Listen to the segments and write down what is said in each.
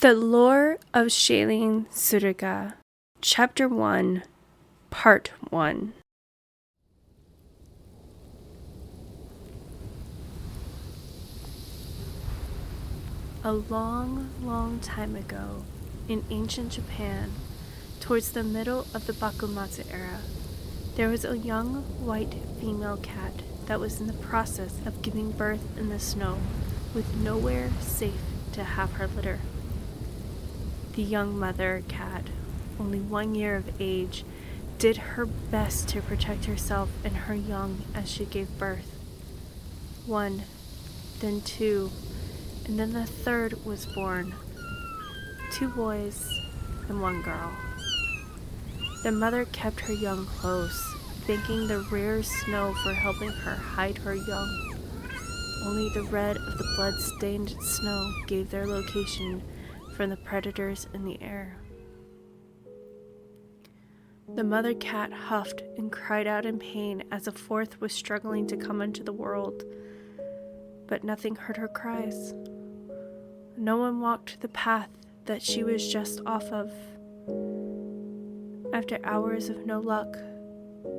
The Lore of Shaline Tsuruga, Chapter 1, Part 1. A long, long time ago, in ancient Japan, towards the middle of the Bakumatsu era, there was a young white female cat that was in the process of giving birth in the snow, with nowhere safe to have her litter. The young mother cat, only 1 year of age, did her best to protect herself and her young as she gave birth. 1, then 2, and then the third was born. 2 boys and 1 girl. The mother kept her young close, thanking the rare snow for helping her hide her young. Only the red of the blood-stained snow gave their location from the predators in the air. The mother cat huffed and cried out in pain as a fourth was struggling to come into the world, but nothing heard her cries. No one walked the path that she was just off of. After hours of no luck,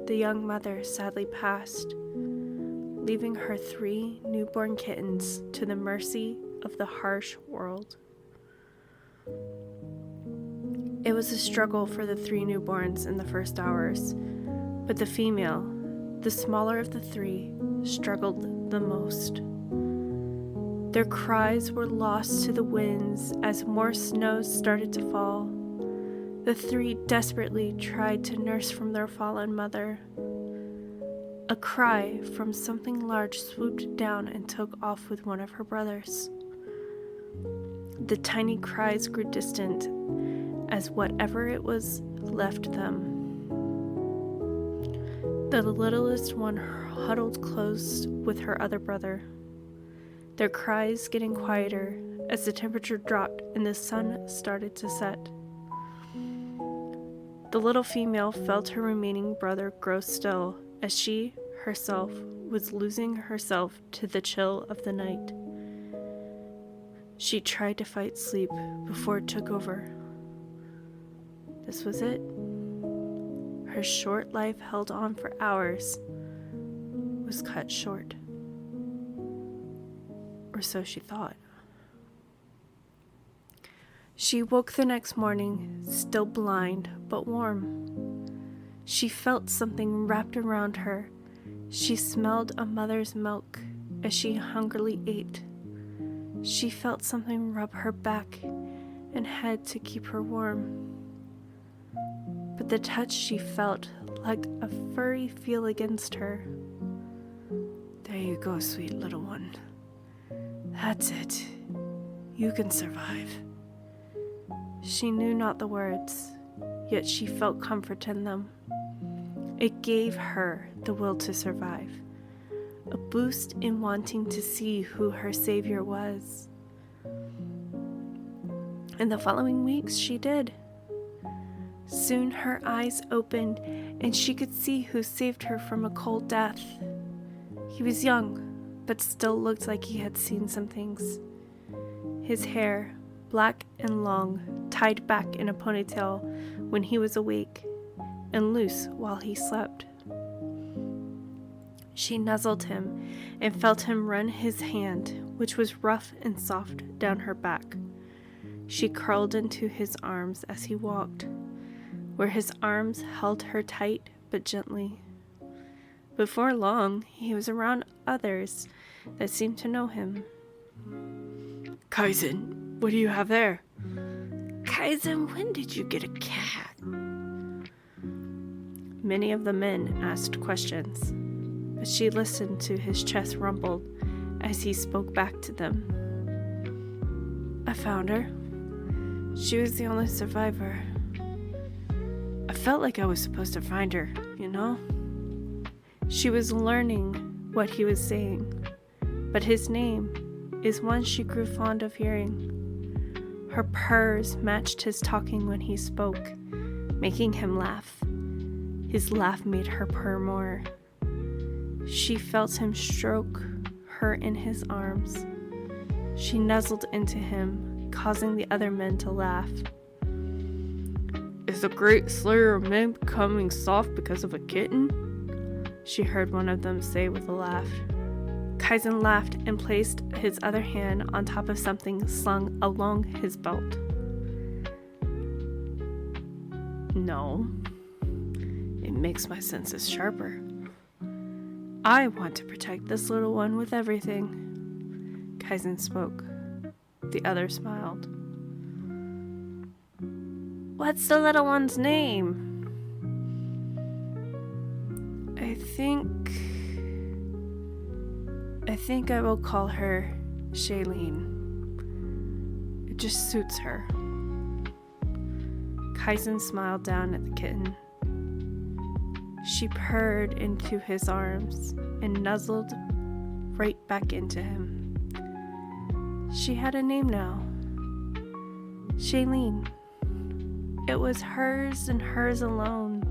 the young mother sadly passed, leaving her 3 newborn kittens to the mercy of the harsh world. It was a struggle for the 3 newborns in the first hours, but the female, the smaller of the 3, struggled the most. Their cries were lost to the winds as more snow started to fall. The 3 desperately tried to nurse from their fallen mother. A cry from something large swooped down and took off with one of her brothers. The tiny cries grew distant as whatever it was left them. The littlest one huddled close with her other brother, their cries getting quieter as the temperature dropped and the sun started to set. The little female felt her remaining brother grow still as she, herself, was losing herself to the chill of the night. She tried to fight sleep before it took over. This was it. Her short life, held on for hours, was cut short. Or so she thought. She woke the next morning, still blind but warm. She felt something wrapped around her. She smelled a mother's milk as she hungrily ate. She felt something rub her back and head to keep her warm. But the touch she felt like a furry feel against her. There you go, sweet little one. That's it. You can survive. She knew not the words, yet she felt comfort in them. It gave her the will to survive, a boost in wanting to see who her savior was. In the following weeks, she did. Soon her eyes opened, and she could see who saved her from a cold death. He was young, but still looked like he had seen some things. His hair, black and long, tied back in a ponytail when he was awake, and loose while he slept. She nuzzled him and felt him run his hand, which was rough and soft, down her back. She curled into his arms as he walked, where his arms held her tight but gently. Before long, he was around others that seemed to know him. Kaizen, what do you have there? Kaizen, when did you get a cat? Many of the men asked questions, but she listened to his chest rumble as he spoke back to them. I found her. She was the only survivor. I felt like I was supposed to find her, you know? She was learning what he was saying, but his name is one she grew fond of hearing. Her purrs matched his talking when he spoke, making him laugh. His laugh made her purr more. She felt him stroke her in his arms. She nuzzled into him, causing the other men to laugh. "Is the great slayer of men becoming soft because of a kitten?" she heard one of them say with a laugh. Kaizen laughed and placed his other hand on top of something slung along his belt. "No, it makes my senses sharper. I want to protect this little one with everything." Kaizen spoke. The other smiled. "What's the little one's name?" I think I will call her Shaline. It just suits her." Kaizen smiled down at the kitten. She purred into his arms and nuzzled right back into him. She had a name now. Shaline. It was hers and hers alone.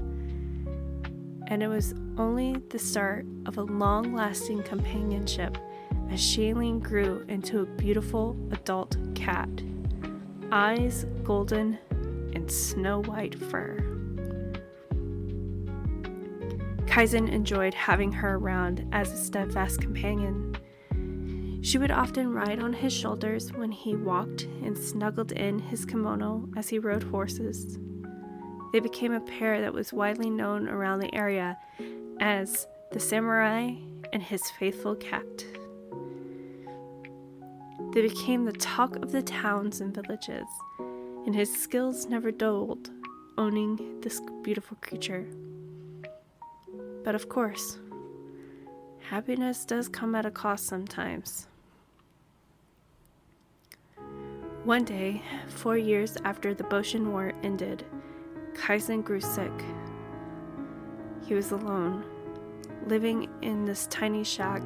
And it was only the start of a long-lasting companionship as Shaline grew into a beautiful adult cat. Eyes golden and snow-white fur. Kaizen enjoyed having her around as a steadfast companion. She would often ride on his shoulders when he walked and snuggled in his kimono as he rode horses. They became a pair that was widely known around the area as the samurai and his faithful cat. They became the talk of the towns and villages, and his skills never dulled owning this beautiful creature. But of course, happiness does come at a cost sometimes. One day, 4 years after the Boshin War ended, Kaizen grew sick. He was alone, living in this tiny shack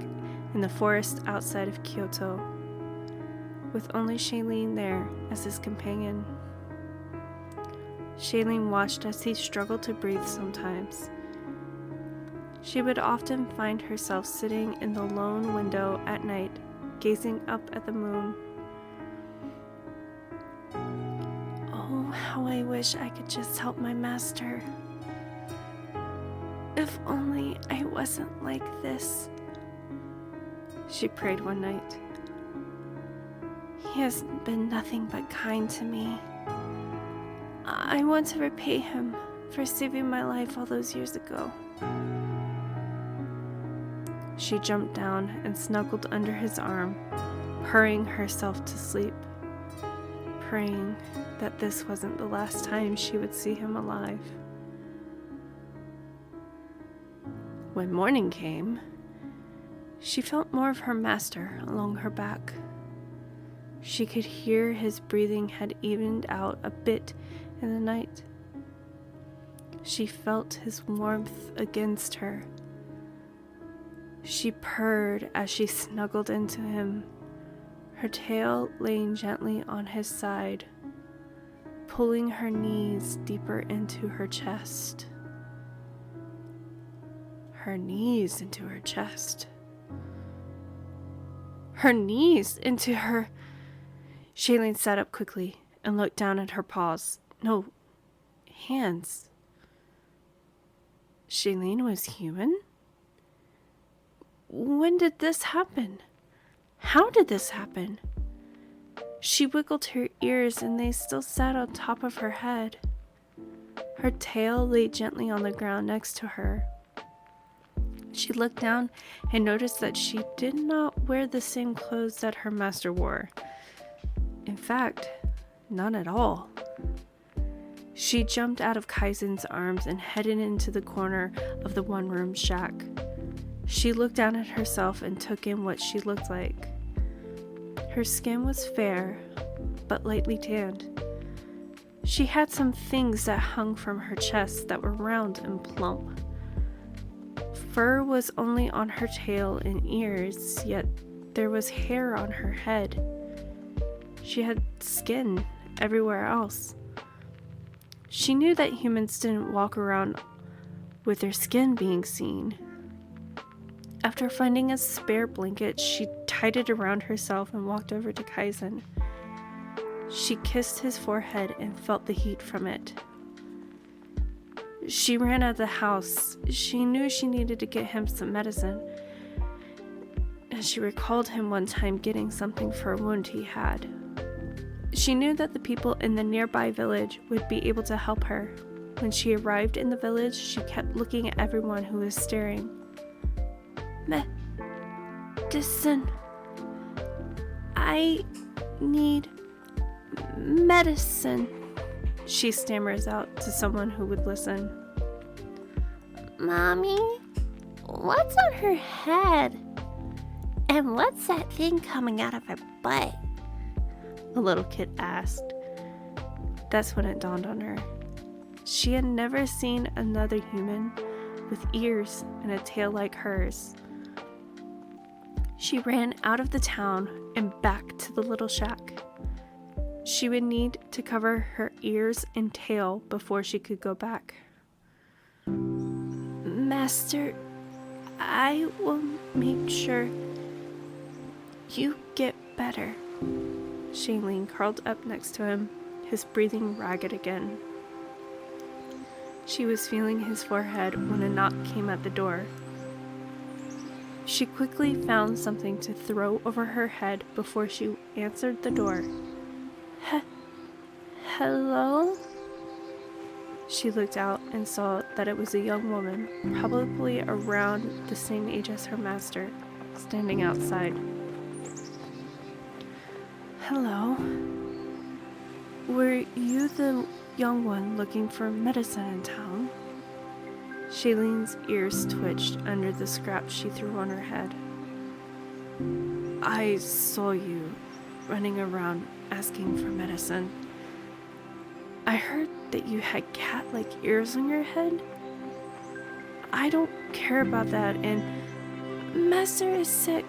in the forest outside of Kyoto, with only Shaline there as his companion. Shaline watched as he struggled to breathe sometimes. She would often find herself sitting in the lone window at night, gazing up at the moon. "Oh, how I wish I could just help my master. If only I wasn't like this," she prayed one night. "He has been nothing but kind to me. I want to repay him for saving my life all those years ago." She jumped down and snuggled under his arm, purring herself to sleep, praying that this wasn't the last time she would see him alive. When morning came, she felt more of her master along her back. She could hear his breathing had evened out a bit in the night. She felt his warmth against her. She purred as she snuggled into him, her tail laying gently on his side, pulling her knees deeper into her chest. Her knees into her chest. Her knees into her... Shaline sat up quickly and looked down at her paws. No, hands. Shaline was human? When did this happen? How did this happen? She wiggled her ears and they still sat on top of her head. Her tail lay gently on the ground next to her. She looked down and noticed that she did not wear the same clothes that her master wore. In fact, none at all. She jumped out of Kaizen's arms and headed into the corner of the one-room shack. She looked down at herself and took in what she looked like. Her skin was fair, but lightly tanned. She had some things that hung from her chest that were round and plump. Fur was only on her tail and ears, yet there was hair on her head. She had skin everywhere else. She knew that humans didn't walk around with their skin being seen. After finding a spare blanket, she tied it around herself and walked over to Kaizen. She kissed his forehead and felt the heat from it. She ran out of the house. She knew she needed to get him some medicine, and she recalled him one time getting something for a wound he had. She knew that the people in the nearby village would be able to help her. When she arrived in the village, she kept looking at everyone who was staring. Medicine. I need medicine, she stammers out to someone who would listen. Mommy, what's on her head? And what's that thing coming out of her butt? The little kid asked. That's when it dawned on her. She had never seen another human with ears and a tail like hers. She ran out of the town and back to the little shack. She would need to cover her ears and tail before she could go back. Master, I will make sure you get better. Shaline curled up next to him, his breathing ragged again. She was feeling his forehead when a knock came at the door. She quickly found something to throw over her head before she answered the door. Hello? She looked out and saw that it was a young woman, probably around the same age as her master, standing outside. Hello? Were you the young one looking for medicine in town? Shaline's ears twitched under the scraps she threw on her head. I saw you running around asking for medicine. I heard that you had cat-like ears on your head. I don't care about that, and Master is sick.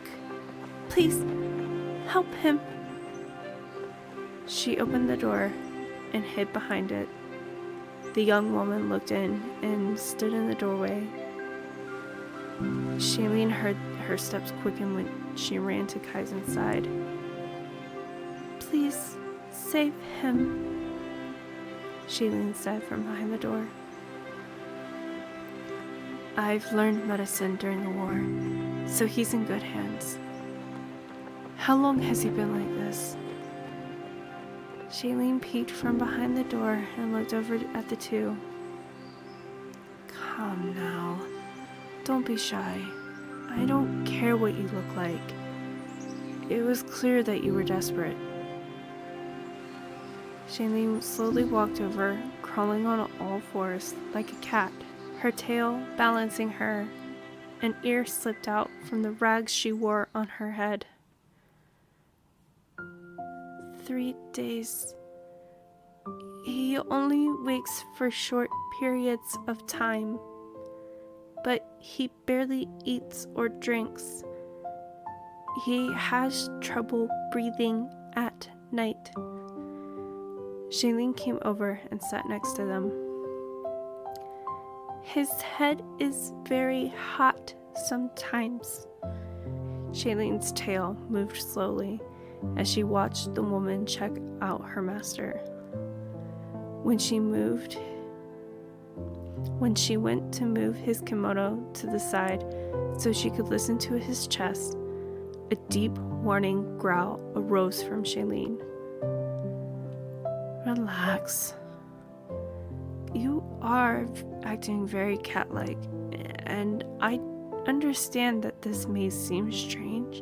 Please, help him. She opened the door and hid behind it. The young woman looked in and stood in the doorway. Shaline heard her steps quicken when she ran to Kaizen's side. Please, save him, Shaline said from behind the door. I've learned medicine during the war, so he's in good hands. How long has he been like this? Shaline peeked from behind the door and looked over at the two. Come now. Don't be shy. I don't care what you look like. It was clear that you were desperate. Shaline slowly walked over, crawling on all fours like a cat, her tail balancing her. An ear slipped out from the rags she wore on her head. 3 days. He only wakes for short periods of time, but he barely eats or drinks. He has trouble breathing at night. Shaline came over and sat next to them. His head is very hot sometimes. Shaline's tail moved slowly as she watched the woman check out her master. When she went to move his kimono to the side so she could listen to his chest, a deep warning growl arose from Shaline. Relax. You are acting very cat-like, and I understand that this may seem strange,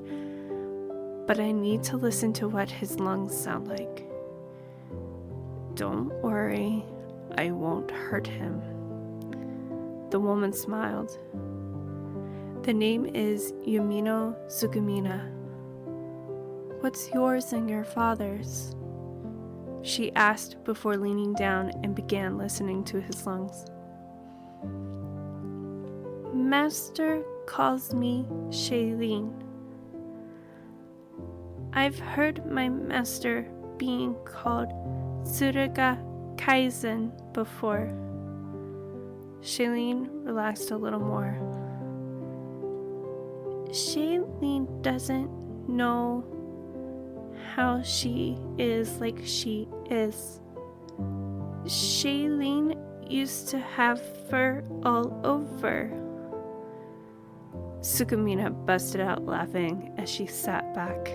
but I need to listen to what his lungs sound like. Don't worry, I won't hurt him. The woman smiled. The name is Yumino Sugumina. What's yours and your father's? She asked before leaning down and began listening to his lungs. Master calls me Shaline. I've heard my master being called Tsuruga Kaizen before. Shaline relaxed a little more. Shaline doesn't know how she is like she is. Shaline used to have fur all over. Sukumina busted out laughing as she sat back.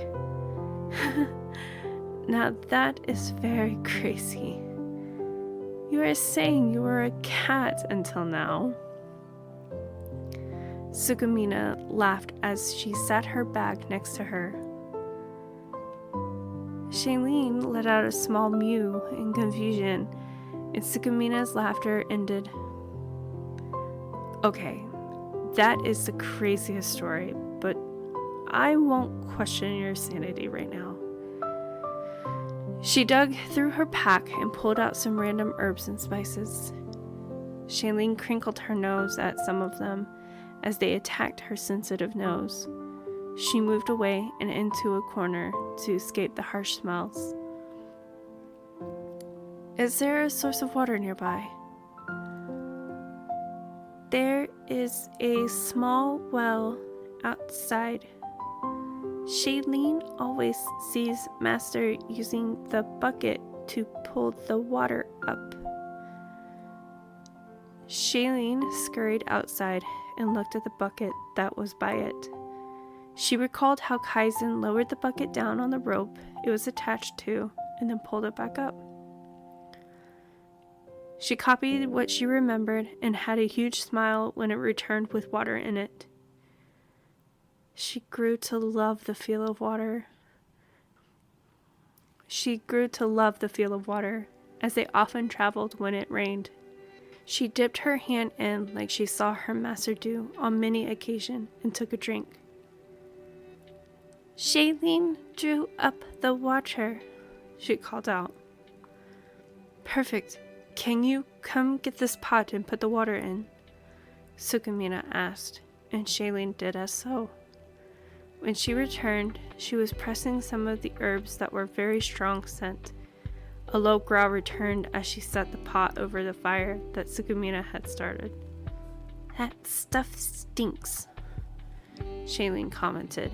Now that is very crazy. You were saying you were a cat until now. Sukumina laughed as she set her bag next to her. Shaline let out a small mew in confusion, and Sukumina's laughter ended. Okay, that is the craziest story, but I won't question your sanity right now. She dug through her pack and pulled out some random herbs and spices. Shaline crinkled her nose at some of them as they attacked her sensitive nose. She moved away and into a corner to escape the harsh smells. Is there a source of water nearby? There is a small well outside. Shaline always sees Master using the bucket to pull the water up. Shaline scurried outside and looked at the bucket that was by it. She recalled how Kaizen lowered the bucket down on the rope it was attached to and then pulled it back up. She copied what she remembered and had a huge smile when it returned with water in it. She grew to love the feel of water. As they often traveled when it rained. She dipped her hand in like she saw her master do on many occasions and took a drink. Shaline drew up the water, she called out. Perfect. Can you come get this pot and put the water in? Sukumina asked, and Shaline did as so. When she returned, she was pressing some of the herbs that were very strong scent. A low growl returned as she set the pot over the fire that Sukumina had started. That stuff stinks, Shaline commented.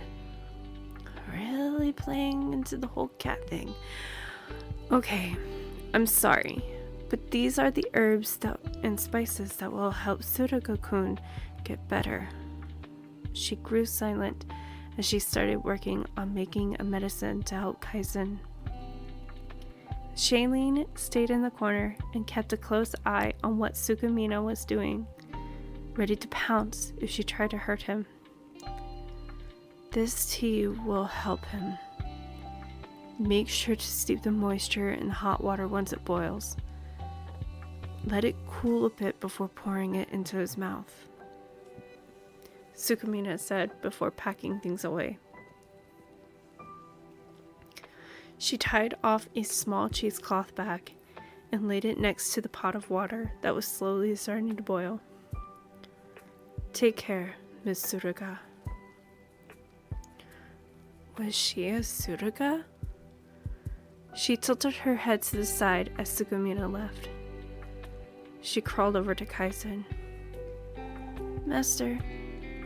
Really playing into the whole cat thing. Okay, I'm sorry, but these are the herbs and spices that will help Tsuruga-kun get better. She grew silent as she started working on making a medicine to help Kaizen. Shaline stayed in the corner and kept a close eye on what Sukumina was doing, ready to pounce if she tried to hurt him. This tea will help him. Make sure to steep the moisture in hot water once it boils. Let it cool a bit before pouring it into his mouth, Sukumina said before packing things away. She tied off a small cheesecloth bag and laid it next to the pot of water that was slowly starting to boil. Take care, Miss Tsuruga. Was she a Tsuruga? She tilted her head to the side as Sukumina left. She crawled over to Kaizen. Master,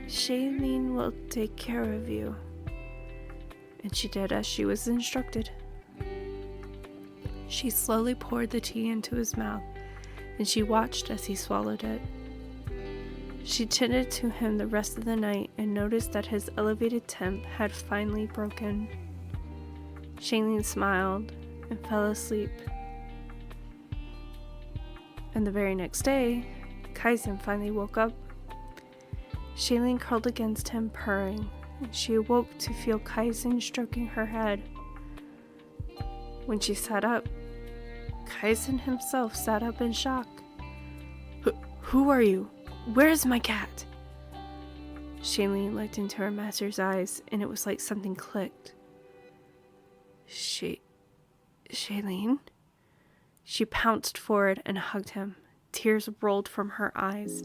Shaline will take care of you. And she did as she was instructed. She slowly poured the tea into his mouth, and she watched as he swallowed it. She tended to him the rest of the night and noticed that his elevated temp had finally broken. Shaline smiled and fell asleep. And the very next day, Kaizen finally woke up. Shaline curled against him, purring, and she awoke to feel Kaizen stroking her head. When she sat up, Kaizen himself sat up in shock. Who are you? Where is my cat? Shaline looked into her master's eyes, and it was like something clicked. Shaline? She pounced forward and hugged him. Tears rolled from her eyes.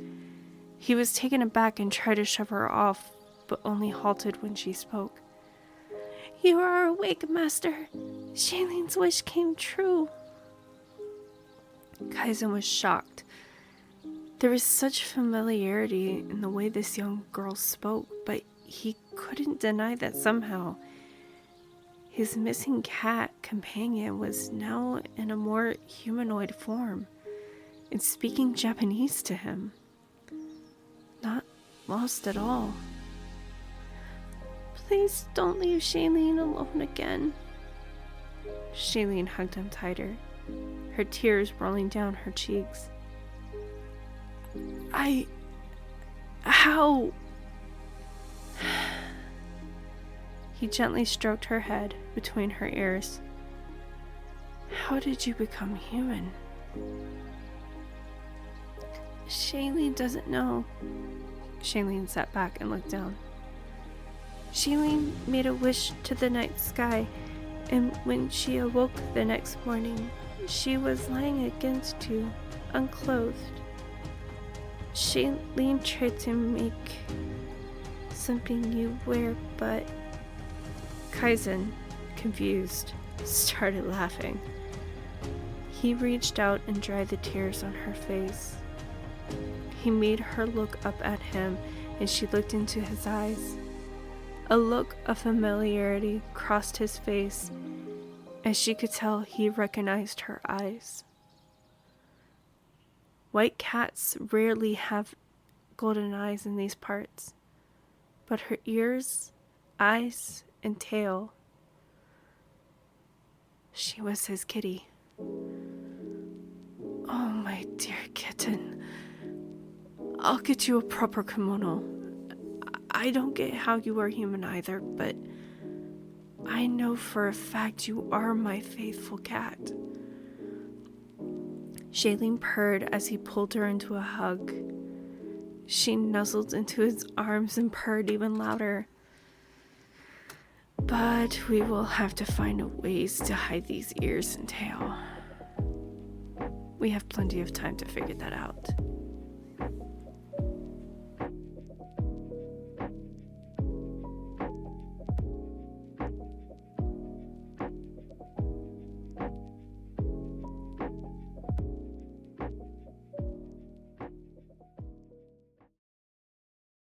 He was taken aback and tried to shove her off, but only halted when she spoke. You are awake, Master. Shaline's wish came true. Kaizen was shocked. There was such familiarity in the way this young girl spoke, but he couldn't deny that somehow His missing cat companion was now in a more humanoid form and speaking Japanese to him. Not lost at all. Please don't leave Shaline alone again. Shaline hugged him tighter, her tears rolling down her cheeks. How? He gently stroked her head between her ears. How did you become human? Shaline doesn't know. Shaline sat back and looked down. Shaline made a wish to the night sky, and when she awoke the next morning, she was lying against you, unclothed. Shaline tried to make something you wear, but Kaizen, confused, started laughing. He reached out and dried the tears on her face. He made her look up at him, and she looked into his eyes. A look of familiarity crossed his face, and she could tell he recognized her eyes. White cats rarely have golden eyes in these parts, but her ears, eyes, and tail, she was his kitty. Oh, my dear kitten. I'll get you a proper kimono. I don't get how you are human either, but I know for a fact you are my faithful cat. Shaline purred as he pulled her into a hug. She nuzzled into his arms and purred even louder. But we will have to find ways to hide these ears and tail. We have plenty of time to figure that out.